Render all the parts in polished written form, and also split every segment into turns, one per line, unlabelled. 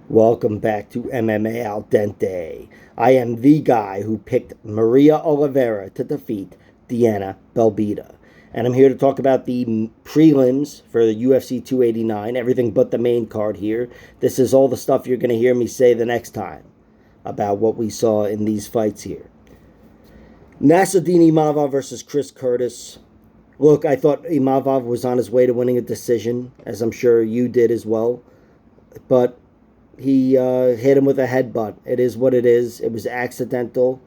Welcome back to MMA Al Dente. I am the guy who picked Maria Oliveira to defeat Diana Belbita. And I'm here to talk about the prelims for the UFC 289, everything but the main card here. This is all the stuff you're going to hear me say the next time about what we saw in these fights here. Nassourdine Imavov versus Chris Curtis. Look, I thought Imavov was on his way to winning a decision, as I'm sure you did as well. But he hit him with a headbutt. It is what it is. It was accidental.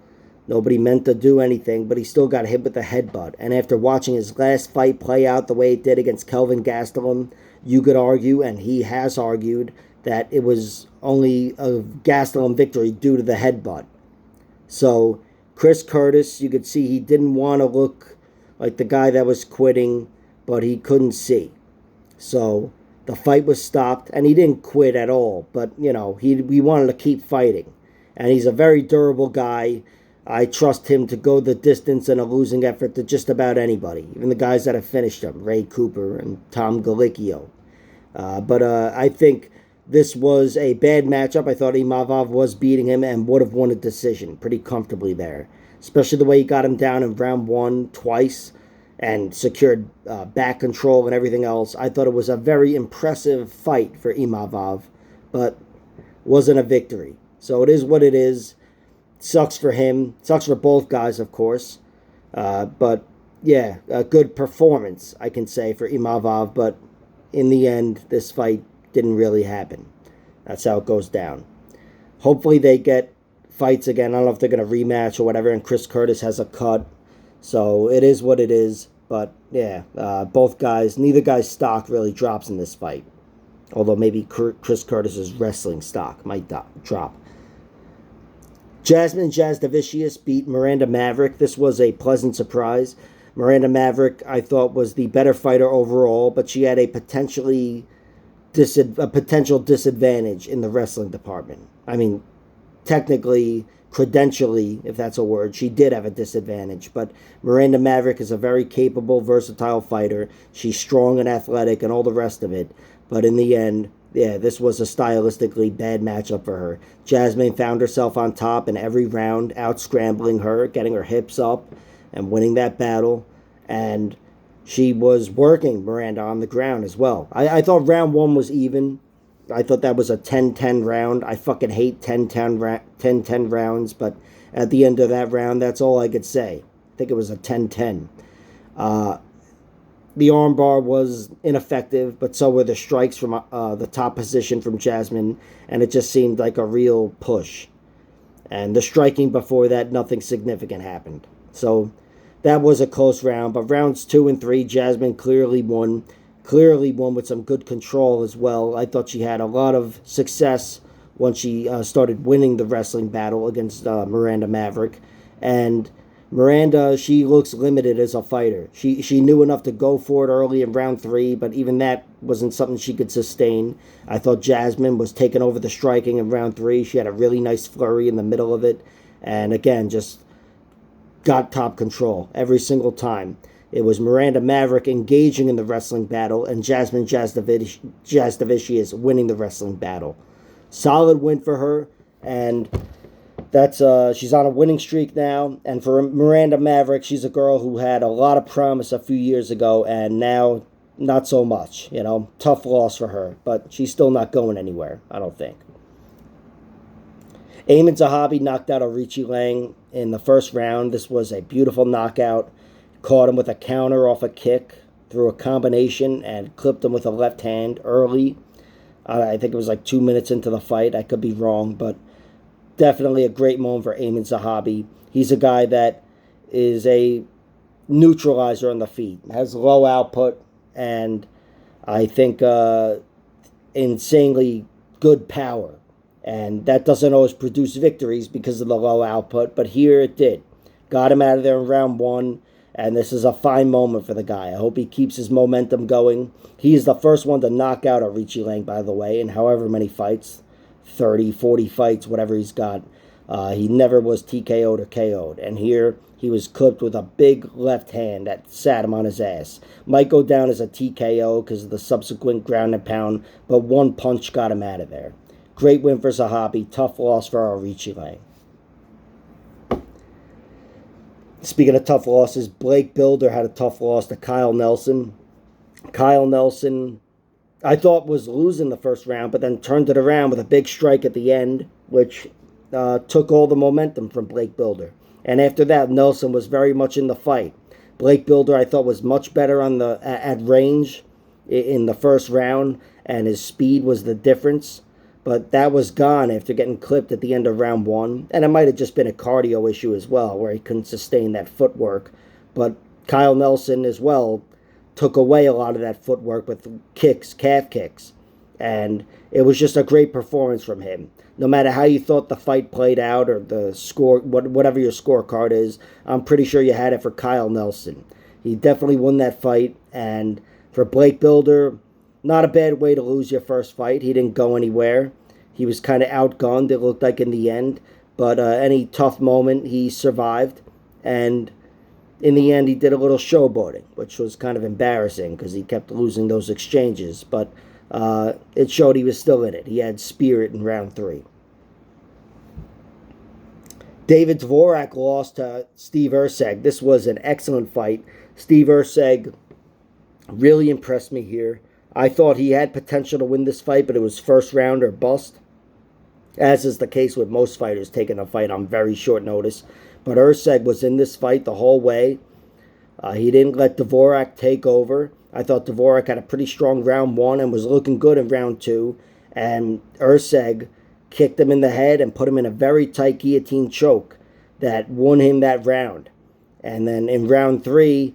Nobody meant to do anything, but he still got hit with a headbutt. And after watching his last fight play out the way it did against Kelvin Gastelum, you could argue, and he has argued, that it was only a Gastelum victory due to the headbutt. So Chris Curtis, you could see he didn't want to look like the guy that was quitting, but he couldn't see. So the fight was stopped, and he didn't quit at all. But, we wanted to keep fighting. And he's a very durable guy. I trust him to go the distance in a losing effort to just about anybody, even the guys that have finished him, Ray Cooper and Tom Galicchio. But I think this was a bad matchup. I thought Imavov was beating him and would have won a decision pretty comfortably there, especially the way he got him down in round one twice and secured back control and everything else. I thought it was a very impressive fight for Imavov, but wasn't a victory. So it is what it is. Sucks for him. Sucks for both guys, of course. But yeah, a good performance, I can say, for Imavov. But in the end, this fight didn't really happen. That's how it goes down. Hopefully they get fights again. I don't know if they're going to rematch or whatever, and Chris Curtis has a cut. So it is what it is. But yeah, both guys, neither guy's stock really drops in this fight. Although maybe Chris Curtis's wrestling stock might drop. Jasmine Jasudavicius beat Miranda Maverick. This was a pleasant surprise. Miranda Maverick, I thought, was the better fighter overall, but she had a potential disadvantage in the wrestling department. I mean, technically, credentially, if that's a word, she did have a disadvantage. But Miranda Maverick is a very capable, versatile fighter. She's strong and athletic and all the rest of it. But in the end, yeah, this was a stylistically bad matchup for her. Jasmine found herself on top in every round, out-scrambling her, getting her hips up, and winning that battle. And she was working Miranda on the ground as well. I thought round one was even. I thought that was a 10-10 round. I fucking hate 10-10 rounds, but at the end of that round, that's all I could say. I think it was a 10-10. The armbar was ineffective, but so were the strikes from the top position from Jasmine, and it just seemed like a real push. And the striking before that, nothing significant happened. So that was a close round, but rounds 2 and 3, Jasmine clearly won with some good control as well. I thought she had a lot of success once she started winning the wrestling battle against Miranda Maverick. And Miranda, she looks limited as a fighter. She knew enough to go for it early in round 3, but even that wasn't something she could sustain. I thought Jasmine was taking over the striking in round 3. She had a really nice flurry in the middle of it. And again, just got top control every single time. It was Miranda Maverick engaging in the wrestling battle and Jasmine Jasudavicius winning the wrestling battle. Solid win for her, and that's she's on a winning streak now. And for Miranda Maverick, she's a girl who had a lot of promise a few years ago, and now not so much. Tough loss for her, but she's still not going anywhere, I don't think. Eamon Zahabi knocked out Arichi Lang in the first round. This was a beautiful knockout. Caught him with a counter off a kick through a combination and clipped him with a left hand early. I think it was like 2 minutes into the fight. I could be wrong, but definitely a great moment for Eamon Zahabi. He's a guy that is a neutralizer on the feet, has low output, and I think insanely good power. And that doesn't always produce victories because of the low output, but here it did. Got him out of there in round 1. And this is a fine moment for the guy. I hope he keeps his momentum going. He is the first one to knock out Arichi Lang, by the way, in however many fights, 30, 40 fights, whatever he's got. He never was TKO'd or KO'd. And here he was clipped with a big left hand that sat him on his ass. Might go down as a TKO because of the subsequent ground and pound, but one punch got him out of there. Great win for Zahabi. Tough loss for Aoriqileng. Speaking of tough losses, Blake Bilder had a tough loss to Kyle Nelson. Kyle Nelson, I thought, was losing the first round, but then turned it around with a big strike at the end, which took all the momentum from Blake Bilder. And after that, Nelson was very much in the fight. Blake Bilder, I thought, was much better on the at range in the first round, and his speed was the difference. But that was gone after getting clipped at the end of round one. And it might have just been a cardio issue as well, where he couldn't sustain that footwork. But Kyle Nelson as well took away a lot of that footwork with kicks, calf kicks. And it was just a great performance from him. No matter how you thought the fight played out or the score, whatever your scorecard is, I'm pretty sure you had it for Kyle Nelson. He definitely won that fight. And for Blake Bilder, not a bad way to lose your first fight. He didn't go anywhere. He was kind of outgunned, it looked like, in the end. But any tough moment, he survived. And in the end, he did a little showboating, which was kind of embarrassing because he kept losing those exchanges. But it showed he was still in it. He had spirit in round 3. David Dvorak lost to Steve Erceg. This was an excellent fight. Steve Erceg really impressed me here. I thought he had potential to win this fight, but it was first round or bust, as is the case with most fighters taking a fight on very short notice. But Erceg was in this fight the whole way. He didn't let Dvorak take over. I thought Dvorak had a pretty strong round 1 and was looking good in round 2. And Erceg kicked him in the head and put him in a very tight guillotine choke that won him that round. And then in round 3,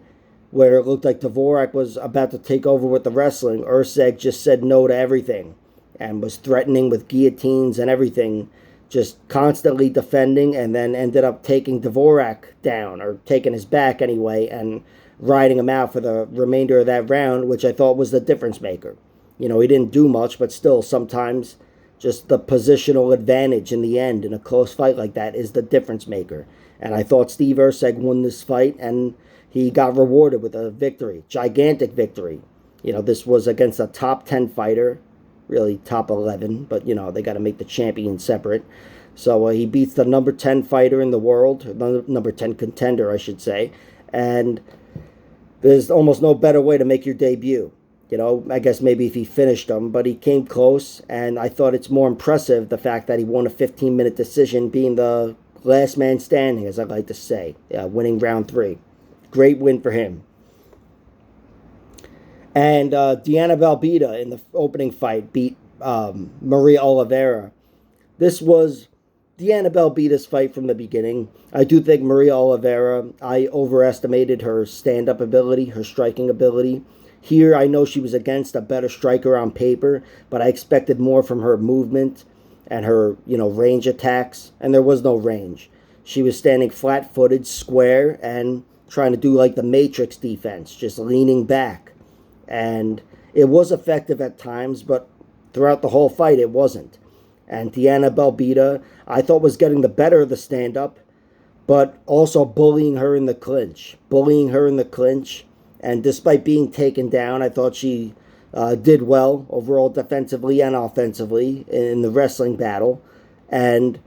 where it looked like Dvorak was about to take over with the wrestling, Erceg just said no to everything and was threatening with guillotines and everything, just constantly defending, and then ended up taking Dvorak down, or taking his back anyway, and riding him out for the remainder of that round, which I thought was the difference maker. You know, he didn't do much, but still, sometimes just the positional advantage in the end in a close fight like that is the difference maker. And I thought Steve Erceg won this fight, and he got rewarded with a victory, gigantic victory. You know, this was against a top 10 fighter, really top 11, but, you know, they got to make the champion separate. So he beats the number 10 fighter in the world, number 10 contender, I should say. And there's almost no better way to make your debut. You know, I guess maybe if he finished him, but he came close, and I thought it's more impressive the fact that he won a 15-minute decision, being the last man standing, as I like to say, winning round 3. Great win for him. And Diana Belbita in the opening fight beat Maria Oliveira. This was Diana Belbita's fight from the beginning. I do think Maria Oliveira, I overestimated her stand-up ability, her striking ability. Here, I know she was against a better striker on paper, but I expected more from her movement and her, you know, range attacks, and there was no range. She was standing flat-footed, square, and trying to do like the Matrix defense, just leaning back. And it was effective at times, but throughout the whole fight, it wasn't. And Diana Belbita, I thought, was getting the better of the stand-up, but also bullying her in the clinch. And despite being taken down, I thought she did well overall defensively and offensively in the wrestling battle. And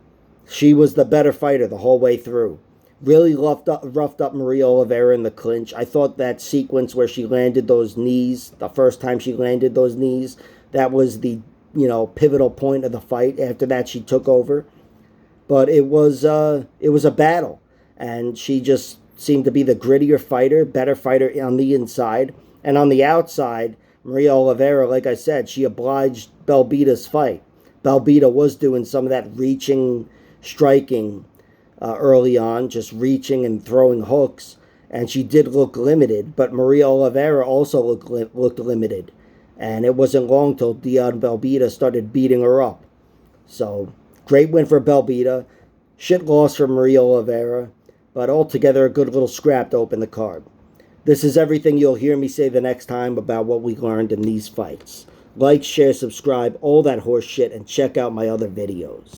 she was the better fighter the whole way through. Really roughed up Maria Oliveira in the clinch. I thought that sequence where she landed those knees, the first time she landed those knees, that was the, you know, pivotal point of the fight. After that, she took over. But it was a battle. And she just seemed to be the grittier fighter, better fighter on the inside. And on the outside, Maria Oliveira, like I said, she obliged Belbita's fight. Belbita was doing some of that reaching, striking early on, just reaching and throwing hooks. And she did look limited, but Maria Oliveira also looked limited. And it wasn't long till Diana Belbita started beating her up. So, great win for Belbita. Shit loss for Maria Oliveira. But altogether, a good little scrap to open the card. This is everything you'll hear me say the next time about what we learned in these fights. Like, share, subscribe, all that horse shit, and check out my other videos.